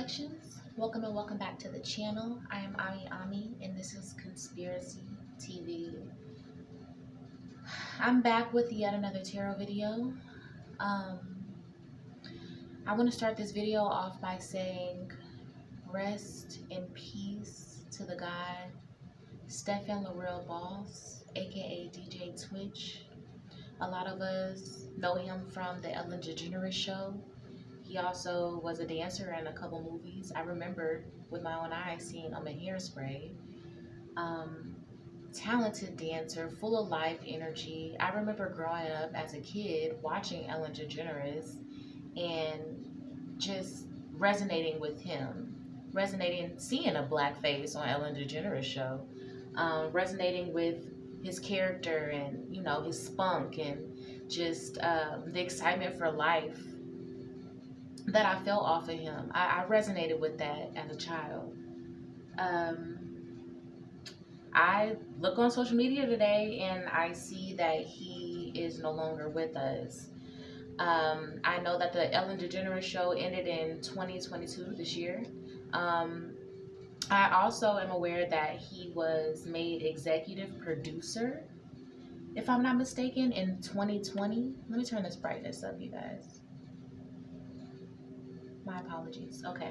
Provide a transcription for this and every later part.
Reflections. Welcome and welcome back to the channel. I am Ami and this is Conspiracy TV. I'm back with yet another tarot video. I want to start this video off by saying rest in peace to the guy Stephen Laurel Boss, aka DJ Twitch. A lot of us know him from the Ellen DeGeneres show. He also was a dancer in a couple movies. I remember with my own eyes seeing him in Hairspray. Talented dancer, full of life energy. I remember growing up as a kid watching Ellen DeGeneres and just resonating with him. Seeing a black face on Ellen DeGeneres show. Resonating with his character and, you know, his spunk and just the excitement for life that I felt off of him. I resonated with that as a child. I look on social media today and I see that he is no longer with us. I know that the Ellen DeGeneres show ended in 2022 this year. I also am aware that he was made executive producer, if I'm not mistaken, in 2020. Let me turn this brightness up, you guys. My apologies. Okay.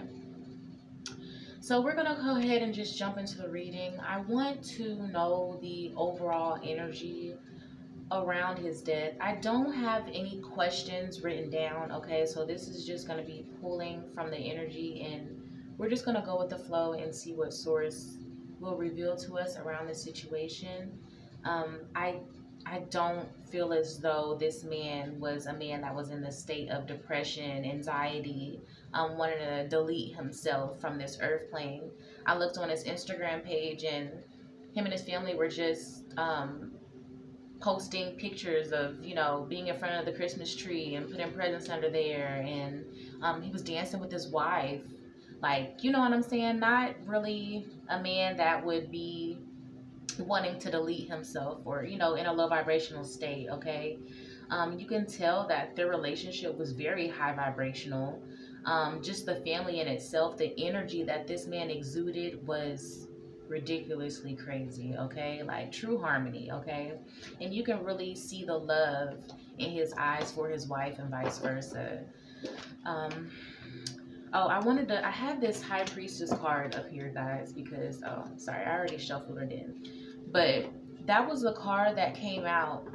So we're going to go ahead and just jump into the reading. I want to know the overall energy around his death. I don't have any questions written down, okay? So this is just going to be pulling from the energy, and we're just going to go with the flow and see what source will reveal to us around the situation. I don't feel as though this man was a man that was in the state of depression, anxiety, wanting to delete himself from this earth plane. I looked on his Instagram page and him and his family were just posting pictures of, you know, being in front of the Christmas tree and putting presents under there, and he was dancing with his wife. Like, you know what I'm saying? Not really a man that would be wanting to delete himself or, you know, in a low vibrational state, okay? You can tell that their relationship was very high vibrational. Just the family in itself, the energy that this man exuded was ridiculously crazy, okay? Like true harmony, okay? And you can really see the love in his eyes for his wife and vice versa. Oh, I have this High Priestess card up here, guys, because, oh, sorry, I already shuffled it in. But that was the card that came out.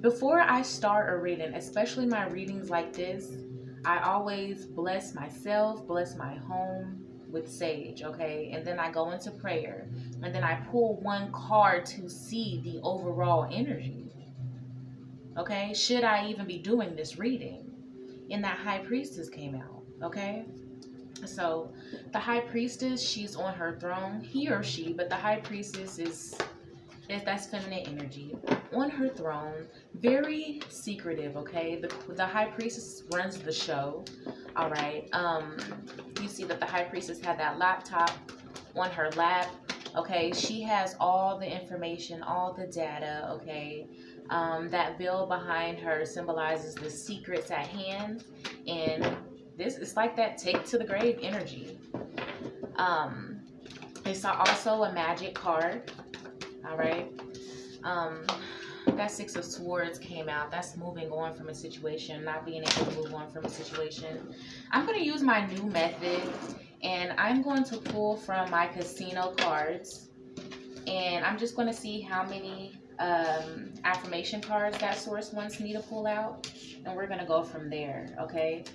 Before I start a reading, especially my readings like this, I always bless myself, bless my home with sage, okay? And then I go into prayer. And then I pull one card to see the overall energy, okay? Should I even be doing this reading? And that High Priestess came out. Okay, so the High Priestess, she's on her throne, he or she, but the High Priestess that's feminine energy on her throne, very secretive, okay? The High Priestess runs the show, all right? You see that the High Priestess had that laptop on her lap, okay? She has all the information, all the data, okay? That veil behind her symbolizes the secrets at hand, and this is like that take to the grave energy. It's also a magic card. All right. That Six of Swords came out. That's moving on from a situation, not being able to move on from a situation. I'm going to use my new method, and I'm going to pull from my casino cards, and I'm just going to see how many affirmation cards that source wants me to pull out, and we're going to go from there, okay?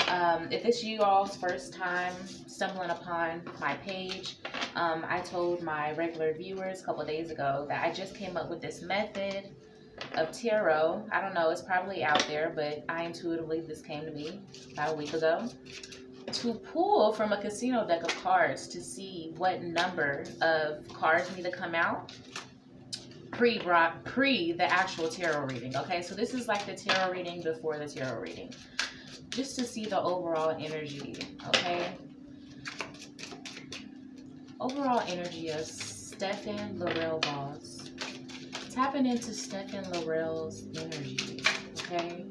If it's you all's first time stumbling upon my page, I told my regular viewers a couple of days ago that I just came up with this method of tarot. I don't know, it's probably out there, but I intuitively, this came to me about a week ago, to pull from a casino deck of cards to see what number of cards need to come out pre the actual tarot reading, okay? So this is like the tarot reading before the tarot reading, just to see the overall energy, okay? Overall energy of Stephen Laurel Boss. Tapping into Stephen Laurel's energy, okay?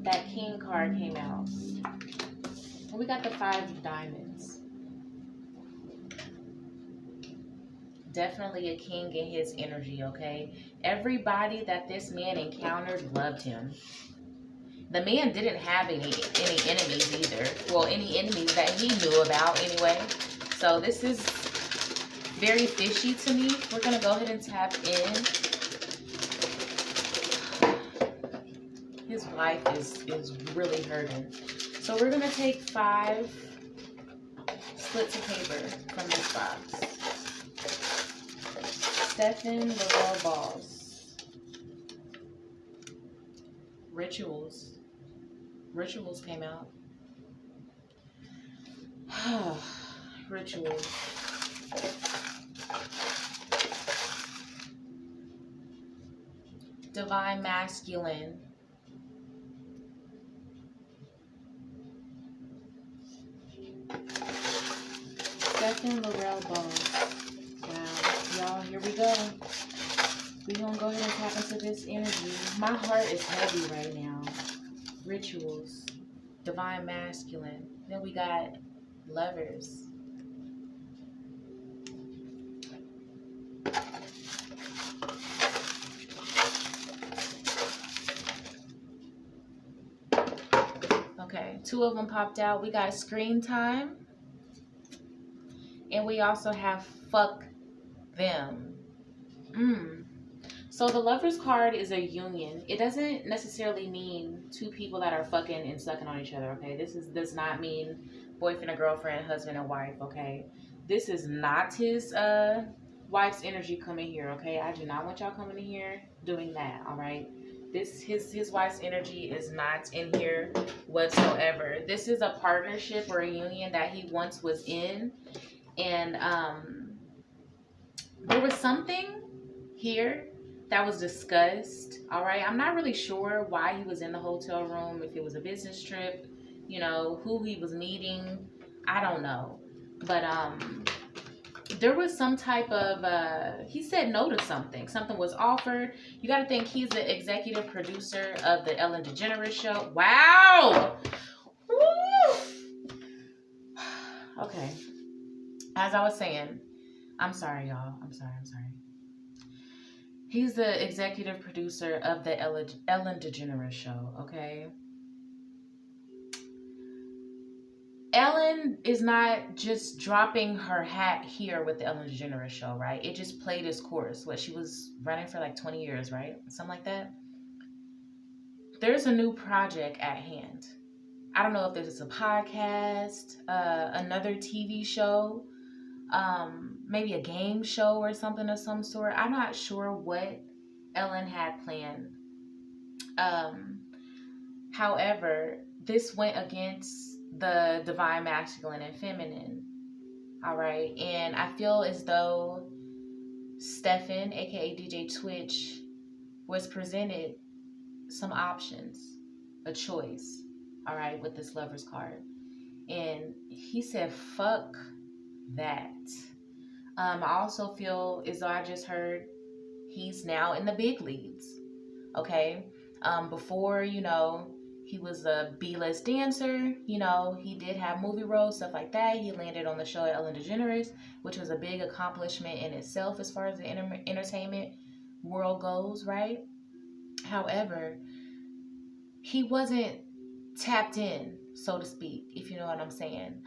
That King card came out. We got the 5 of diamonds. Definitely a king in his energy, okay? Everybody that this man encountered loved him. The man didn't have any enemies either. Well, any enemies that he knew about anyway. So this is very fishy to me. We're going to go ahead and tap in. His wife is really hurting. So we're going to take 5 splits of paper from this box. Stefan Laurel Balls. Rituals. Rituals came out. Rituals. Divine Masculine. Stefan Laurel Balls. Wow. Y'all, here we go. We're going to go ahead and tap into this energy. My heart is heavy right now. Rituals. Divine Masculine. Then we got Lovers. Okay, 2 of them popped out. We got Screen Time. And we also have Fuck Them. So the Lovers card is a union. It doesn't necessarily mean 2 people that are fucking and sucking on each other, okay? This does not mean boyfriend and girlfriend, husband and wife, okay? This is not his wife's energy coming here, okay? I do not want y'all coming in here doing that, all right? His wife's energy is not in here whatsoever. This is a partnership or a union that he once was in, and there was something here that was discussed, all right? I'm not really sure why he was in the hotel room, if it was a business trip, you know, who he was meeting, I don't know. But there was some type of, he said no to something. Something was offered. You got to think he's the executive producer of the Ellen DeGeneres show. Wow! Woo! Okay. As I was saying, I'm sorry, y'all. I'm sorry. He's the executive producer of the Ellen DeGeneres show, okay? Ellen is not just dropping her hat here with the Ellen DeGeneres show, right? It just played its course. What, she was running for like 20 years, right? Something like that. There's a new project at hand. I don't know if this is a podcast, another TV show, maybe a game show or something of some sort. I'm not sure what Ellen had planned. However, this went against the divine masculine and feminine, all right? And I feel as though Stefan, aka DJ Twitch, was presented some options, a choice, all right, with this Lovers card. And he said, fuck that. I also feel as though I just heard he's now in the big leagues, okay? Before, you know, he was a B-list dancer, you know, he did have movie roles, stuff like that. He landed on the show at Ellen DeGeneres, which was a big accomplishment in itself as far as the entertainment world goes, right? However, he wasn't tapped in, so to speak, if you know what I'm saying,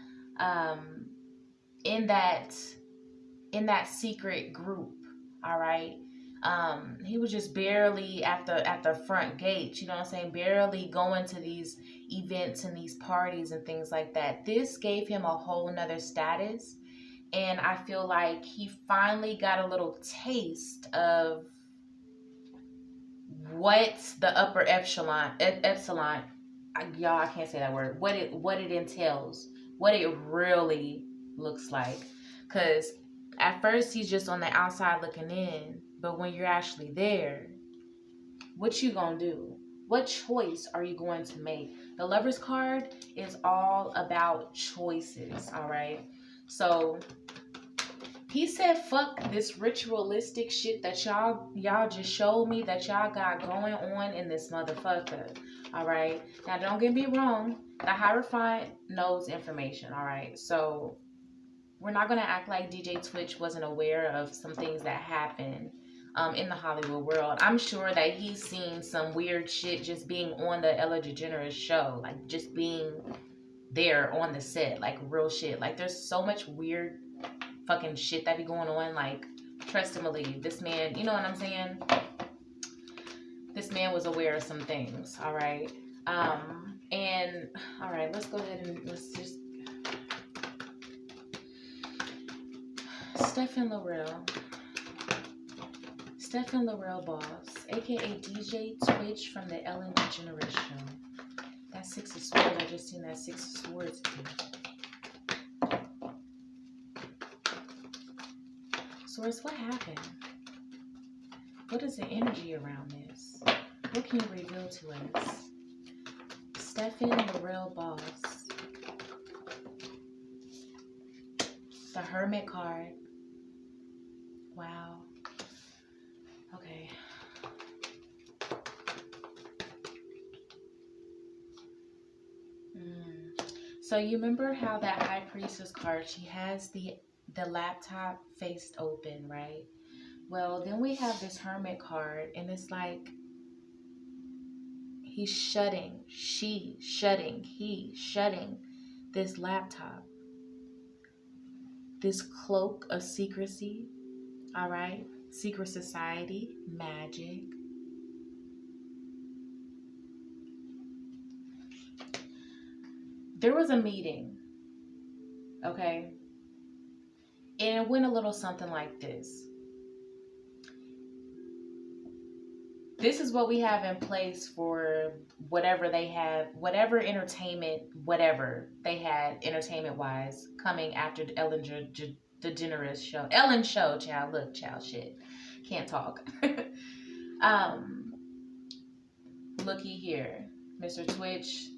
in that secret group, all right? He was just barely at the front gate, you know what I'm saying? Barely going to these events and these parties and things like that. This gave him a whole nother status. And I feel like he finally got a little taste of what the upper epsilon, y'all, I can't say that word, what it entails, what it really looks like. Because at first he's just on the outside looking in, but when you're actually there, what you gonna do? What choice are you going to make? The Lovers card is all about choices, all right? So he said, fuck this ritualistic shit that y'all just showed me that y'all got going on in this motherfucker, all right? Now, don't get me wrong. The Hierophant knows information, all right? So we're not going to act like DJ Twitch wasn't aware of some things that happened in the Hollywood world. I'm sure that he's seen some weird shit just being on the Ellen DeGeneres show, like just being there on the set, like real shit. Like there's so much weird fucking shit that be going on. Like, trust and believe, this man, you know what I'm saying? This man was aware of some things, all right? And all right, let's go ahead and let's just Stephen Lorel Boss, aka DJ Twitch from the Ellen DeGeneres show. That Six of Swords, I just seen that Six of Swords again. Source, what happened? What is the energy around this? What can you reveal to us? Stephen Lorel Boss. The Hermit card. Wow. Okay. So you remember how that High Priestess card, she has the laptop faced open, right? Well, then we have this Hermit card, and it's like he's shutting, he shutting this laptop, this cloak of secrecy, all right? Secret society, magic. There was a meeting, okay? And it went a little something like this. This is what we have in place for whatever they have, whatever entertainment, whatever they had entertainment-wise coming after the Ellen DeGeneres show. Ellen show, child. Look, child, shit. Can't talk. Looky here, Mr. Twitch.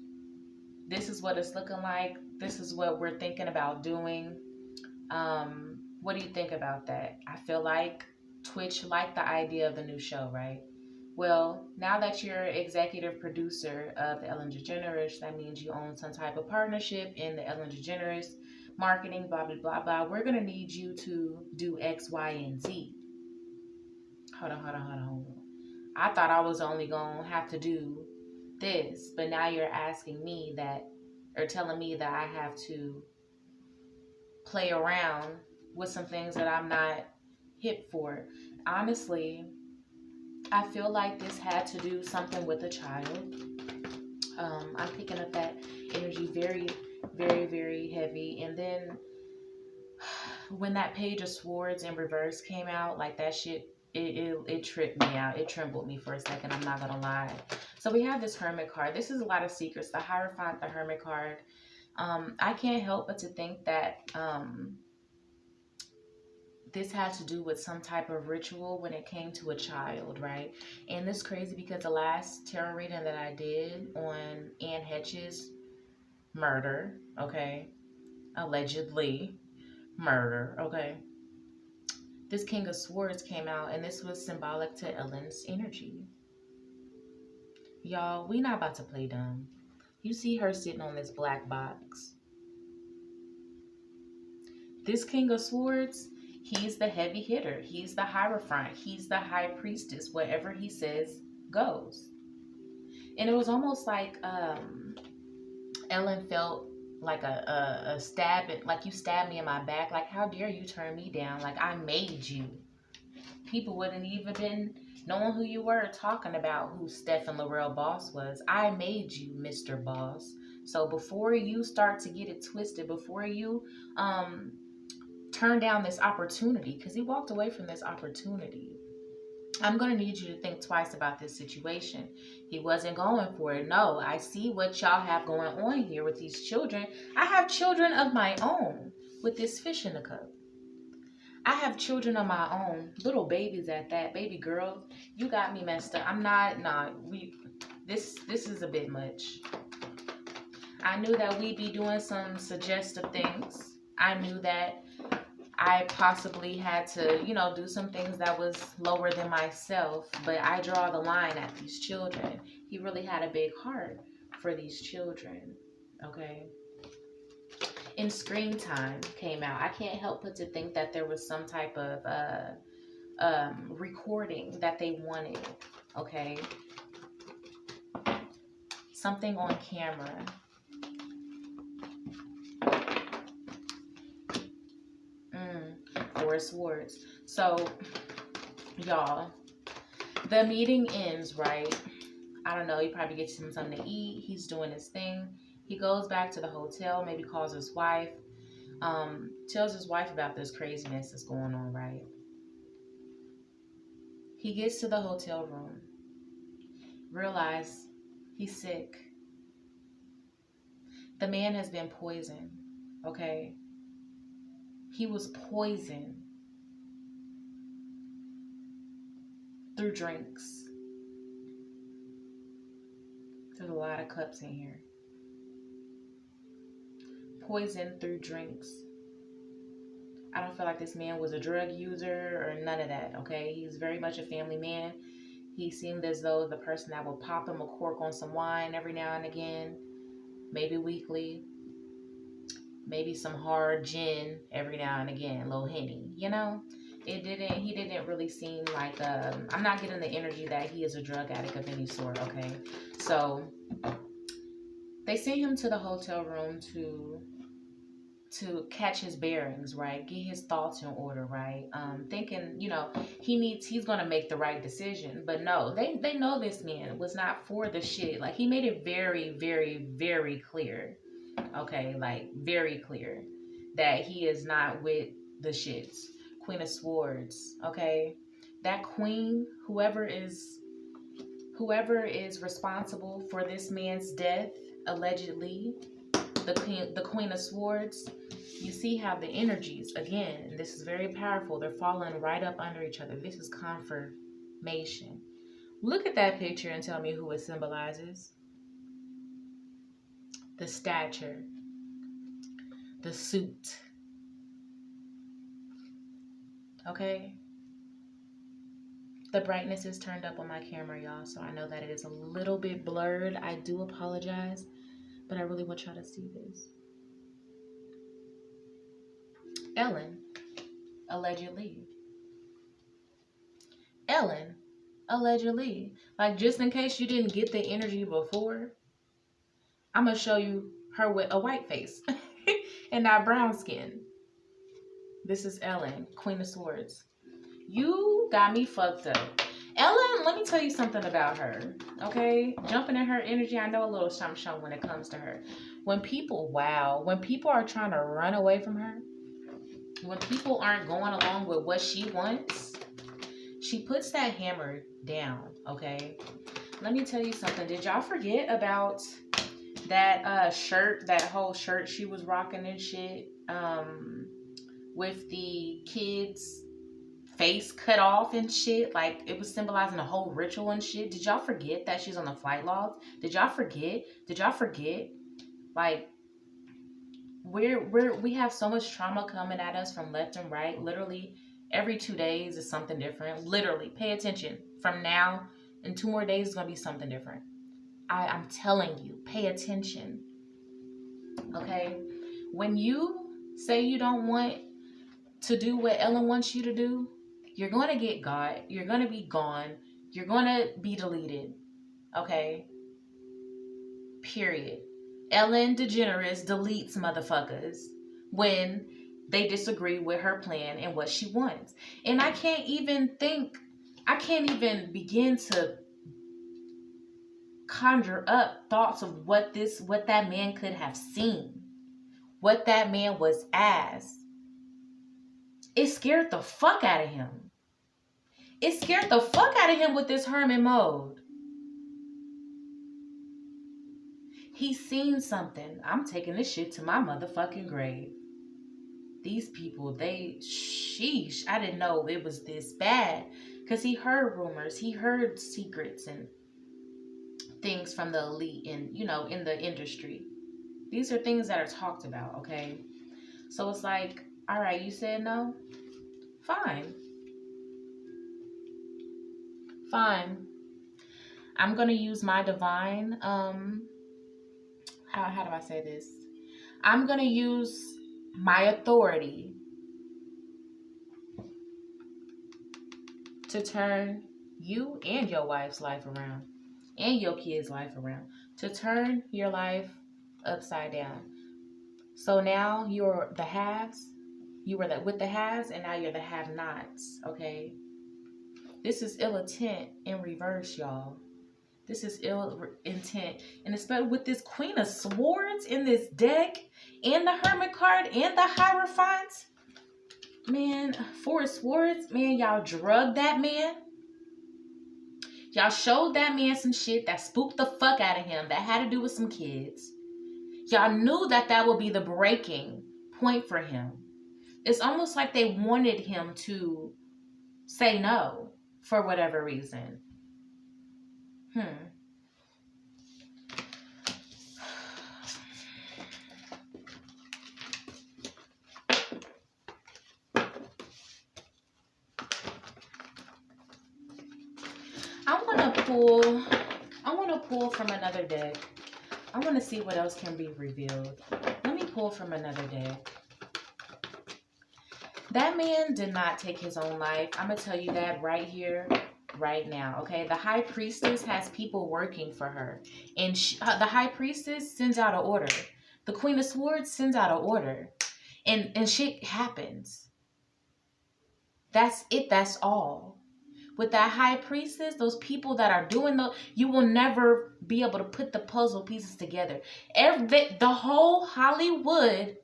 This is what it's looking like. This is what we're thinking about doing. What do you think about that? I feel like Twitch liked the idea of the new show, right? Well, now that you're executive producer of the Ellen DeGeneres, that means you own some type of partnership in the Ellen DeGeneres marketing, blah, blah, blah, blah. We're going to need you to do X, Y, and Z. Hold on. I thought I was only going to have to do this, but now you're asking me that, or telling me that I have to play around with some things that I'm not hip for. Honestly, I feel like this had to do something with a child. I'm picking up that energy very, very, very heavy. And then when that Page of Swords in reverse came out, like that shit, it tripped me out. It trembled me for a second. I'm not gonna lie. So we have this Hermit card. This is a lot of secrets. The Hierophant, the Hermit card. I can't help but to think that this had to do with some type of ritual when it came to a child, right? And this is crazy because the last tarot reading that I did on Anne Hetch's murder, okay, allegedly murder, okay, this King of Swords came out, and this was symbolic to Ellen's energy. Y'all, we not about to play dumb. You see her sitting on this black box. This King of Swords, he's the heavy hitter. He's the Hierophant. He's the High Priestess. Whatever he says goes. And it was almost like Ellen felt like a stab, like you stabbed me in my back. Like, how dare you turn me down? Like, I made you. People wouldn't even been knowing who you were, talking about who Stephen Lorel Boss was. I made you, Mr. Boss. So before you start to get it twisted, before you turn down this opportunity, because he walked away from this opportunity, I'm going to need you to think twice about this situation. He wasn't going for it. No, I see what y'all have going on here with these children. I have children of my own with this fish in the cup. I have children of my own, little babies at that, baby girls. You got me messed up. I'm not, this is a bit much. I knew that we'd be doing some suggestive things. I knew that I possibly had to, do some things that was lower than myself, but I draw the line at these children. He really had a big heart for these children, Okay. And Screen Time came out. I can't help but to think that there was some type of recording that they wanted. Okay. Something on camera. Four Swords. So, y'all, the meeting ends, right? I don't know. He probably gets him something to eat. He's doing his thing. He goes back to the hotel, maybe calls his wife, tells his wife about this craziness that's going on, right? He gets to the hotel room, realize he's sick. The man has been poisoned, okay? He was poisoned through drinks. There's a lot of cups in here. Poisoned through drinks. I don't feel like this man was a drug user or none of that, okay? He's very much a family man. He seemed as though the person that would pop him a cork on some wine every now and again, maybe weekly, maybe some hard gin every now and again, a little Henny, you know? He didn't really seem like, I'm not getting the energy that he is a drug addict of any sort, okay? So, they sent him to the hotel room to catch his bearings, right? Get his thoughts in order, right? Thinking, you know, he's gonna make the right decision. But no, they know this man was not for the shit. Like, he made it very, very, very clear. Okay, like, very clear that he is not with the shits. Queen of Swords, okay? That queen, whoever is responsible for this man's death, allegedly, the Queen of Swords, you see how the energies, again, and this is very powerful, they're falling right up under each other. This is confirmation. Look at that picture and tell me who it symbolizes. The stature, the suit. Okay? The brightness is turned up on my camera, y'all, so I know that it is a little bit blurred. I do apologize, but I really want y'all to see this. Ellen, allegedly. Like, just in case you didn't get the energy before, I'm going to show you her with a white face and not brown skin. This is Ellen, Queen of Swords. You got me fucked up. Ellen, let me tell you something about her, okay? Jumping in her energy, I know a little something when it comes to her. When people are trying to run away from her, when people aren't going along with what she wants, she puts that hammer down, okay? Let me tell you something. Did y'all forget about that shirt, that whole shirt she was rocking and shit, with the kids' face cut off and shit? Like, it was symbolizing a whole ritual and shit. Did y'all forget that she's on the flight logs? Did y'all forget? Like, we have so much trauma coming at us from left and right. Literally every 2 days is something different. Literally, pay attention. From now, in 2 more days is gonna be something different. I'm telling you, pay attention. Okay? When you say you don't want to do what Ellen wants you to do, you're going to get got. You're going to be gone. You're going to be deleted. Okay? Period. Ellen DeGeneres deletes motherfuckers when they disagree with her plan and what she wants. And I can't even begin to conjure up thoughts of what that man could have seen, what that man was as. It scared the fuck out of him. It scared the fuck out of him with this hermit mode. He's seen something. I'm taking this shit to my motherfucking grave. These people, sheesh, I didn't know it was this bad. Because he heard rumors, he heard secrets and things from the elite and, in the industry. These are things that are talked about, okay? So it's like, all right, you said no? Fine. I'm going to use my divine, how do I say this? I'm going to use my authority to turn you and your wife's life around and your kids' life around, to turn your life upside down. So now you're the haves, you were with the haves, and now you're the have-nots, okay? This is ill intent in reverse, y'all. This is ill intent. And especially with this Queen of Swords in this deck, and the Hermit card, and the Hierophant. Man, Four of Swords, man, y'all drugged that man. Y'all showed that man some shit that spooked the fuck out of him, that had to do with some kids. Y'all knew that that would be the breaking point for him. It's almost like they wanted him to say no for whatever reason. I want to pull from another deck. I want to see what else can be revealed. Let me pull from another deck. That man did not take his own life. I'm going to tell you that right here, right now, okay? The High Priestess has people working for her. And the High Priestess sends out an order. The Queen of Swords sends out an order. And shit happens. That's it. That's all. With that High Priestess, those people that are doing you will never be able to put the puzzle pieces together. The whole Hollywood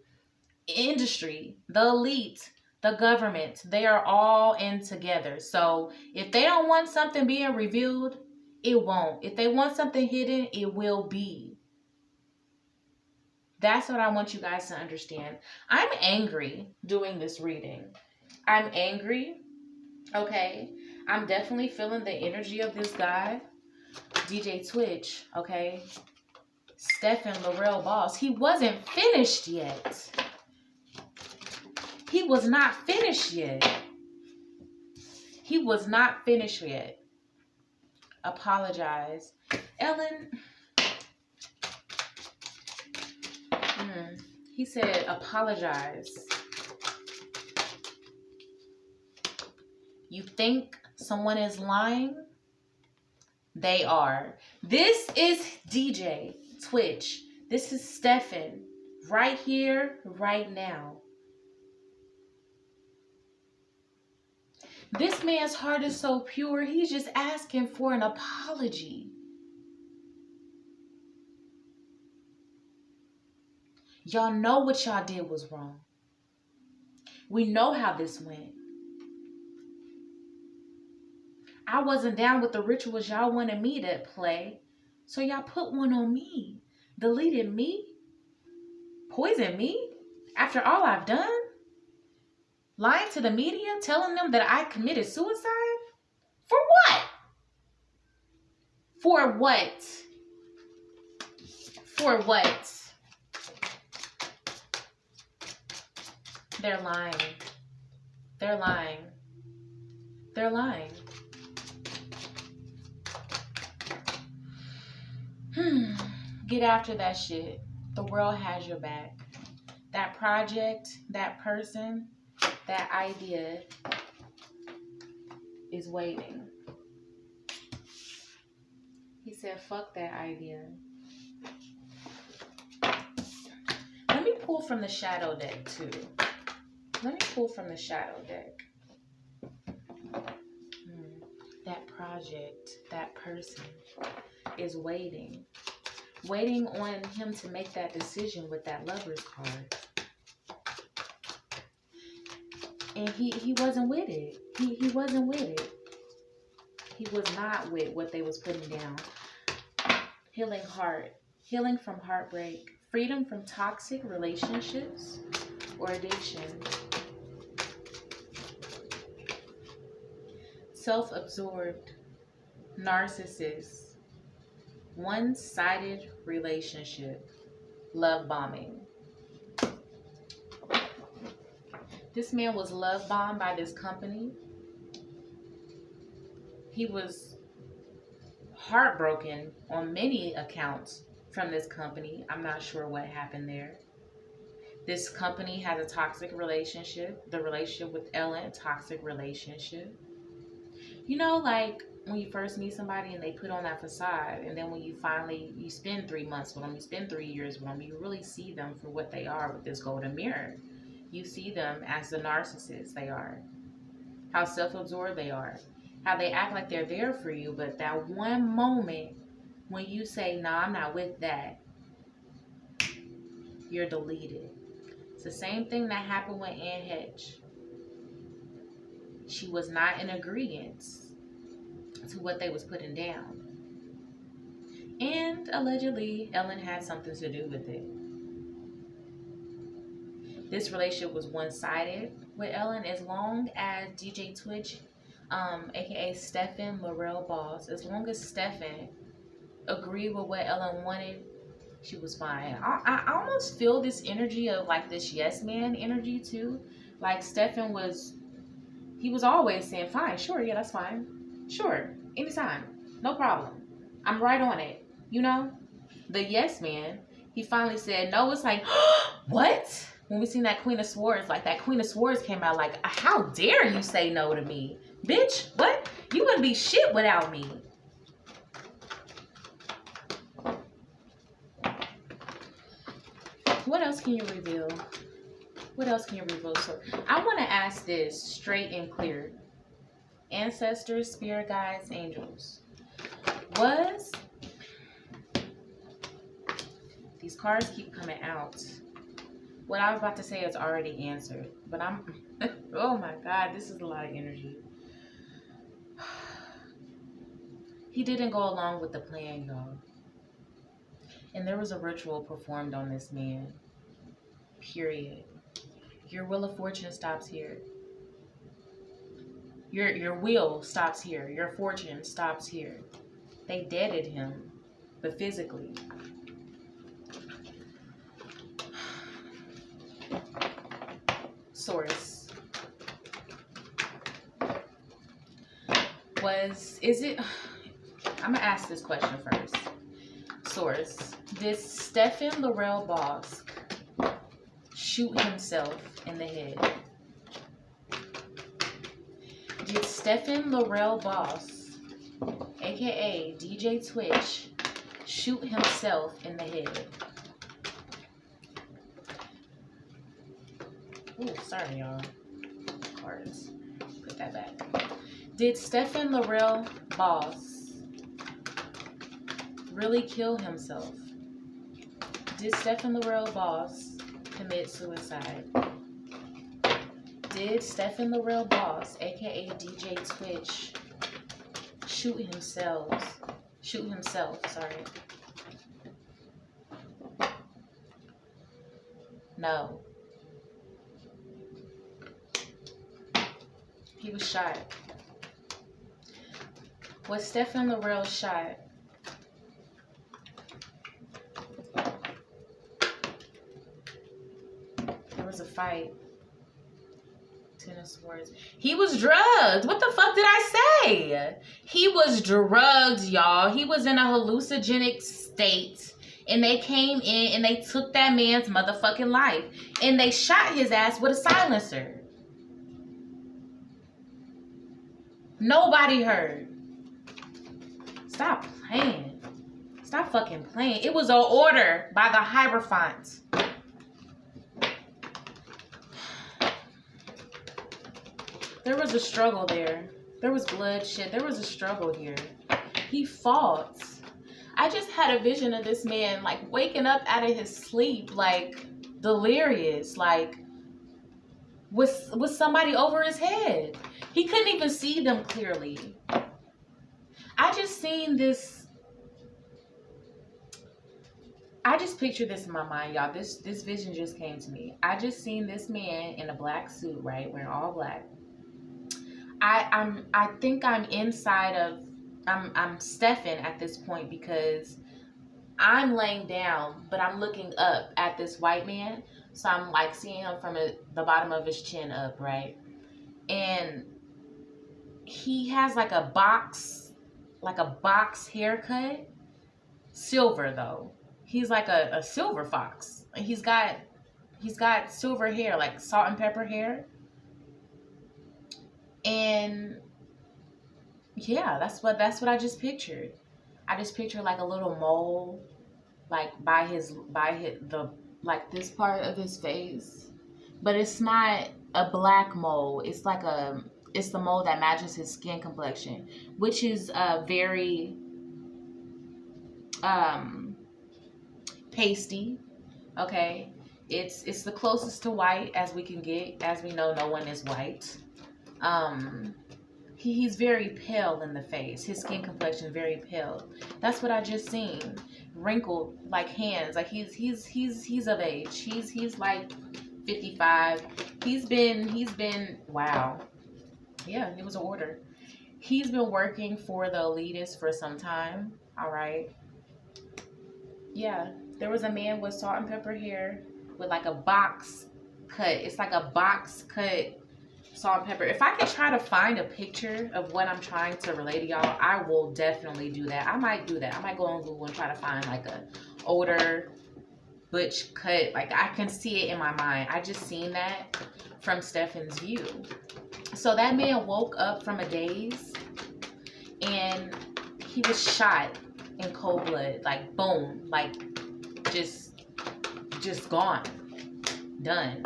industry, the elite, the government, they are all in together. So if they don't want something being revealed, it won't. If they want something hidden, it will be. That's what I want you guys to understand. I'm angry doing this reading. I'm angry. Okay. I'm definitely feeling the energy of this guy. DJ Twitch. Okay. Stephen Laurel Boss. He wasn't finished yet. He was not finished yet. He was not finished yet. Apologize. Ellen. He said apologize. You think someone is lying? They are. This is DJ Twitch. This is Stephen. Right here, right now. This man's heart is so pure, he's just asking for an apology. Y'all know what y'all did was wrong. We know how this went. I wasn't down with the rituals y'all wanted me to play, so y'all put one on me. Deleted me? Poisoned me? After all I've done? Lying to the media, telling them that I committed suicide? For what? For what? For what? They're lying. They're lying. They're lying. Get after that shit. The world has your back. That project, that person, that idea is waiting. He said, fuck that idea. Let me pull from the shadow deck too. Let me pull from the shadow deck. That project, that person is waiting. Waiting on him to make that decision with that Lover's card. And he wasn't with it. He wasn't with it. He was not with what they was putting down. Healing heart. Healing from heartbreak. Freedom from toxic relationships or addiction. Self-absorbed. Narcissist. One-sided relationship. Love bombing. This man was love bombed by this company. He was heartbroken on many accounts from this company. I'm not sure what happened there. This company has a toxic relationship. The relationship with Ellen, toxic relationship. You know, like when you first meet somebody and they put on that facade, and then when you spend 3 months with them, you spend 3 years with them, you really see them for what they are with this golden mirror. You see them as the narcissists they are, how self-absorbed they are, how they act like they're there for you, but that one moment when you say, "Nah, I'm not with that," you're deleted. It's the same thing that happened with Anne Hedge. She was not in agreement to what they was putting down. And allegedly, Ellen had something to do with it. This relationship was one-sided with Ellen as long as DJ Twitch, aka Stephen Laurel Boss, as long as Stephen agreed with what Ellen wanted, she was fine. I almost feel this energy of like this yes man energy too. Like Stephen was always saying, "Fine, sure, yeah, that's fine. Sure, anytime, no problem. I'm right on it." You know? The yes man, he finally said no. It's like, what? When we seen that Queen of Swords, like that Queen of Swords came out like, how dare you say no to me? Bitch, what? You wouldn't be shit without me. What else can you reveal? What else can you reveal? So I want to ask this straight and clear. Ancestors, spirit guides, angels. These cards keep coming out. What I was about to say is already answered. But oh my God, this is a lot of energy. He didn't go along with the plan, y'all. And there was a ritual performed on this man. Period. Your wheel of fortune stops here. Your wheel stops here. Your fortune stops here. They deaded him, but physically. Source. I'm gonna ask this question first. Source. Did Stephen Laurel Boss shoot himself in the head? Did Stephen Laurel Boss, aka DJ Twitch, shoot himself in the head? Oh, sorry, y'all. Cards. Put that back. Did Stephen Laurel Boss really kill himself? Did Stephen Laurel Boss commit suicide? Did Stephen Laurel Boss, aka DJ Twitch, shoot himself? Sorry. No. He was shot. Was Stephen Laurel shot? There was a fight. Ten of Swords. He was drugged. What the fuck did I say? He was drugged, y'all. He was in a hallucinogenic state. And they came in and they took that man's motherfucking life. And they shot his ass with a silencer. Nobody heard. Stop playing. Stop fucking playing. It was an order by the Hierophant. There was a struggle there. There was bloodshed. There was a struggle here. He fought. I just had a vision of this man like waking up out of his sleep, like delirious, like with somebody over his head. He couldn't even see them clearly. I just seen this. I just pictured this in my mind, y'all. This vision just came to me. I just seen this man in a black suit, right? Wearing all black. I think I'm inside of I'm Stephen at this point because I'm laying down, but I'm looking up at this white man. So I'm like seeing him from the bottom of his chin up, right? And he has like a box haircut. Silver though. he's like a silver fox. He's got silver hair, like salt and pepper hair. And yeah, that's what I just pictured. I just pictured like a little mole, like by his the like this part of his face. But it's not a black mole. It's the mole that matches his skin complexion, which is very um pasty. Okay, it's the closest to white as we can get. As we know, no one is white. Um, he's very pale in the face. His skin complexion is very pale. That's what I just seen. Wrinkled like hands. Like he's of age. He's like 55. He's been wow. Yeah, it was an order. He's been working for the elitists for some time. All right. Yeah, there was a man with salt and pepper hair with like a box cut. It's like a box cut salt and pepper. If I can try to find a picture of what I'm trying to relay to y'all, I will definitely do that. I might do that. I might go on Google and try to find like a older butch cut. Like I can see it in my mind. I just seen that from Stefan's view. So that man woke up from a daze and he was shot in cold blood. Like boom. Like just gone. Done.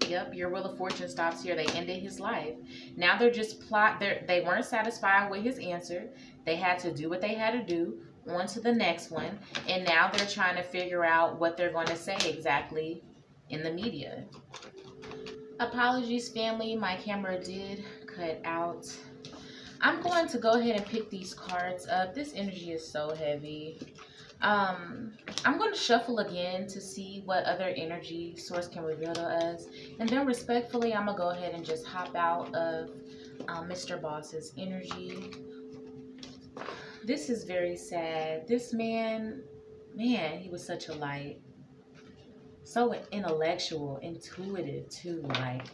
Yep, your wheel of fortune stops here. They ended his life. Now they're just they weren't satisfied with his answer. They had to do what they had to do. On to the next one. And now they're trying to figure out what they're going to say exactly in the media. Apologies, family. My camera did cut out. I'm going to go ahead and pick these cards up. This energy is so heavy. I'm going to shuffle again to see what other energy source can reveal to us. And then respectfully, I'm going to go ahead and just hop out of Mr. Boss's energy. This is very sad. This man, he was such a light. So intellectual, intuitive too. Like,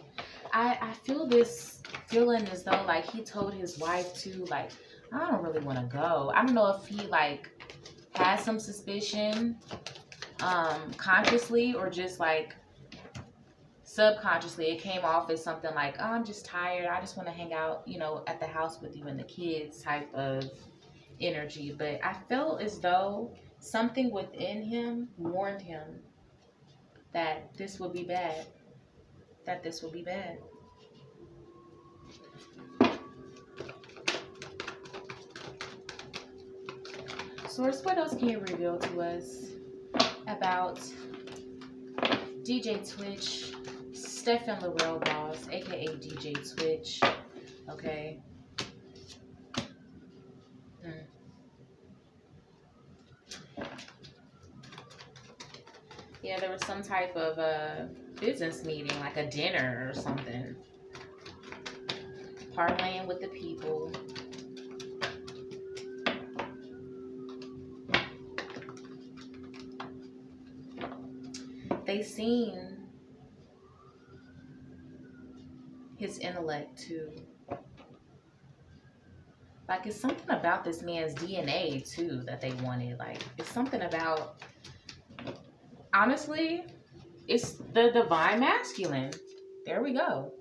I feel this feeling as though like he told his wife to like, I don't really want to go. I don't know if he like had some suspicion consciously or just like subconsciously. It came off as something like, oh, I'm just tired. I just want to hang out, at the house with you and the kids type of energy. But I felt as though something within him warned him that this would be bad. That this will be bad. Source, what else can you reveal to us about DJ Twitch, Stefan Laurel Boss, aka DJ Twitch? Okay. Yeah, there was some type of business meeting, like a dinner or something. Parlaying with the people. They seen his intellect too. Like, it's something about this man's DNA too that they wanted. Like, it's something about, honestly, it's the divine masculine. There we go.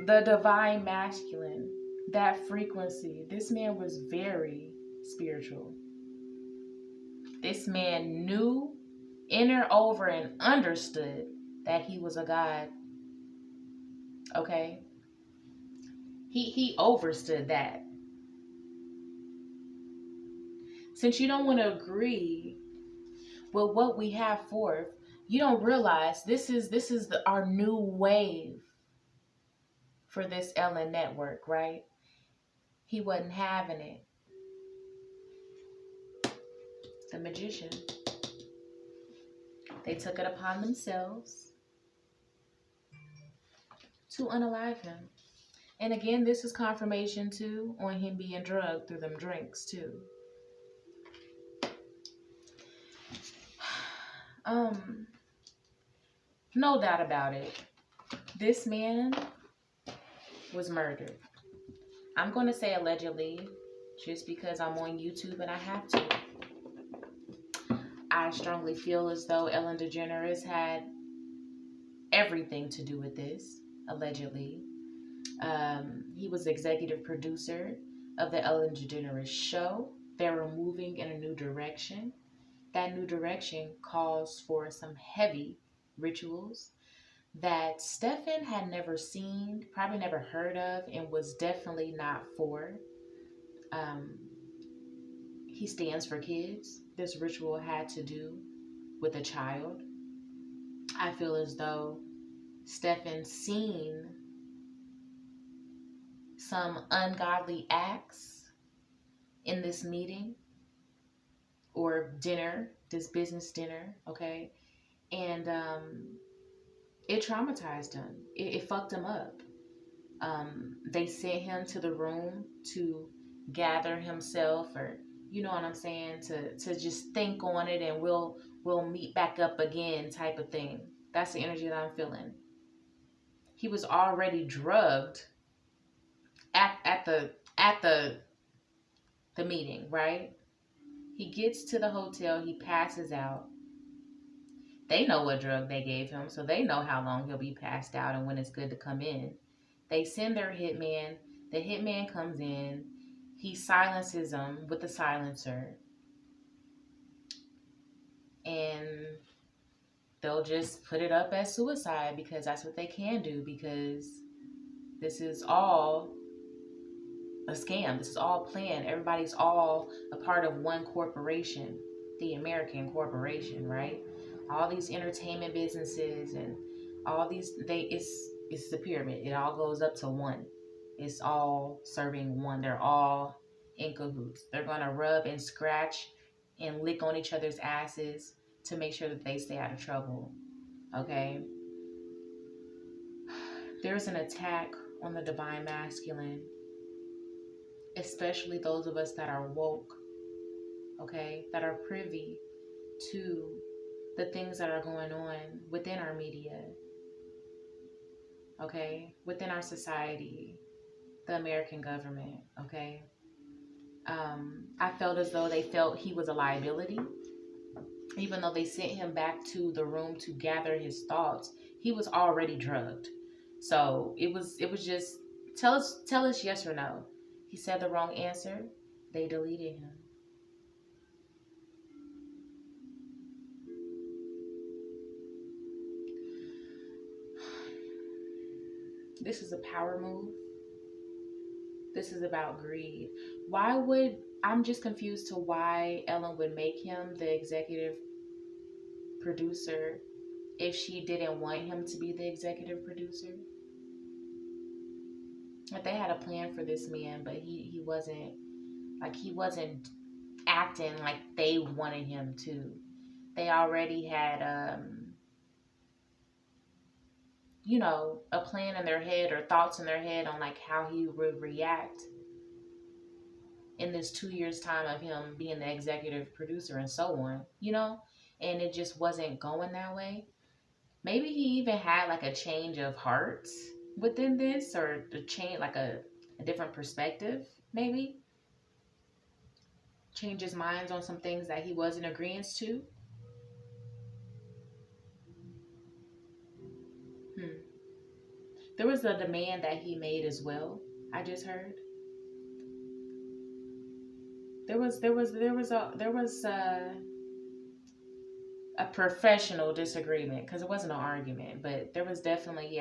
The divine masculine. That frequency. This man was very spiritual. This man knew, inner over, and understood that he was a god. Okay? He overstood that. Since you don't want to agree with what we have forth, you don't realize this is our new wave for this Ellen network, right? He wasn't having it. The magician. They took it upon themselves to unalive him. And again, this is confirmation too on him being drugged through them drinks too. No doubt about it. This man was murdered. I'm going to say allegedly just because I'm on YouTube and I have to. I strongly feel as though Ellen DeGeneres had everything to do with this, allegedly. He was the executive producer of the Ellen DeGeneres show. They were moving in a new direction. That new direction calls for some heavy rituals that Stefan had never seen, probably never heard of, and was definitely not for. Um, he stands for kids. This ritual had to do with a child. I feel as though Stefan seen some ungodly acts in this meeting or dinner, this business dinner, okay? And it traumatized him. It fucked him up. They sent him to the room to gather himself, or you know what I'm saying, to just think on it, and we'll meet back up again type of thing. That's the energy that I'm feeling. He was already drugged at the meeting, right? He gets to the hotel, he passes out. They know what drug they gave him, so they know how long he'll be passed out and when it's good to come in. They send their hitman. The hitman comes in. He silences him with the silencer. And they'll just put it up as suicide because that's what they can do, because this is all a scam. This is all planned. Everybody's all a part of one corporation, the American corporation, right? All these entertainment businesses and all these, it's the pyramid. It all goes up to one. It's all serving one. They're all in cahoots. They're gonna rub and scratch and lick on each other's asses to make sure that they stay out of trouble. Okay? There's an attack on the divine masculine, especially those of us that are woke, okay, that are privy to the things that are going on within our media, okay, within our society, the American government, okay. I felt as though they felt he was a liability, even though they sent him back to the room to gather his thoughts. He was already drugged, so it was just tell us yes or no. He said the wrong answer, they deleted him. This is a power move. This is about greed. I'm just confused to why Ellen would make him the executive producer if she didn't want him to be the executive producer. Like, they had a plan for this man, but he wasn't acting like they wanted him to. They already had a plan in their head or thoughts in their head on like how he would react in this 2 years time of him being the executive producer and so on, and it just wasn't going that way. Maybe he even had like a change of hearts within this, or the change, like a different perspective, maybe change his minds on some things that he wasn't agreeing to. There was a demand that he made as well. I just heard there was a professional disagreement, because it wasn't an argument, but there was definitely,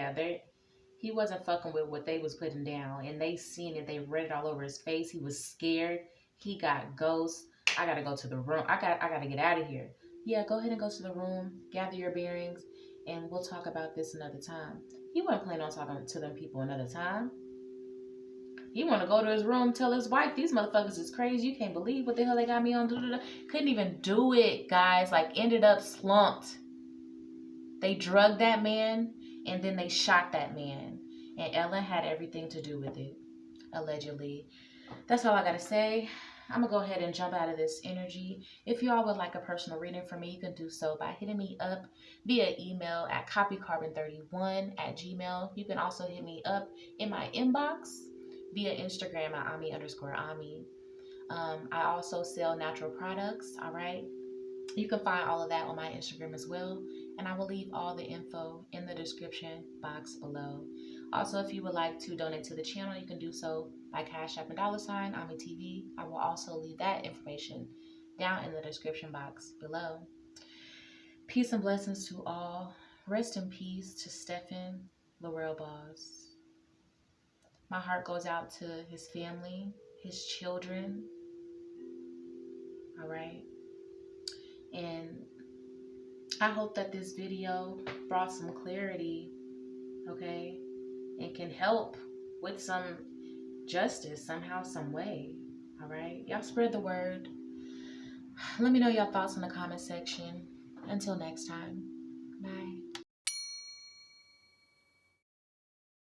he wasn't fucking with what they was putting down, and they seen it. They read it all over his face. He was scared. He got ghosts. I gotta go to the room. I gotta get out of here. Yeah, go ahead and go to the room, gather your bearings, and we'll talk about this another time. He wasn't planning on talking to them people another time. He want to go to his room, tell his wife, these motherfuckers is crazy. You can't believe what the hell they got me on. Couldn't even do it, guys. Like, ended up slumped. They drugged that man, and then they shot that man. And Ellen had everything to do with it, allegedly. That's all I got to say. I'm going to go ahead and jump out of this energy. If you all would like a personal reading from me, you can do so by hitting me up via email at copycarbon31@gmail. You can also hit me up in my inbox via Instagram at Ami_Ami. I also sell natural products. All right. You can find all of that on my Instagram as well. And I will leave all the info in the description box below. Also, if you would like to donate to the channel, you can do so by Cash App and $. AmiTV. I will also leave that information down in the description box below. Peace and blessings to all. Rest in peace to Stephen Laurel Boss. My heart goes out to his family, his children. All right. And I hope that this video brought some clarity, okay, and can help with some justice somehow, some way. All right. Y'all spread the word. Let me know your thoughts in the comment section. Until next time.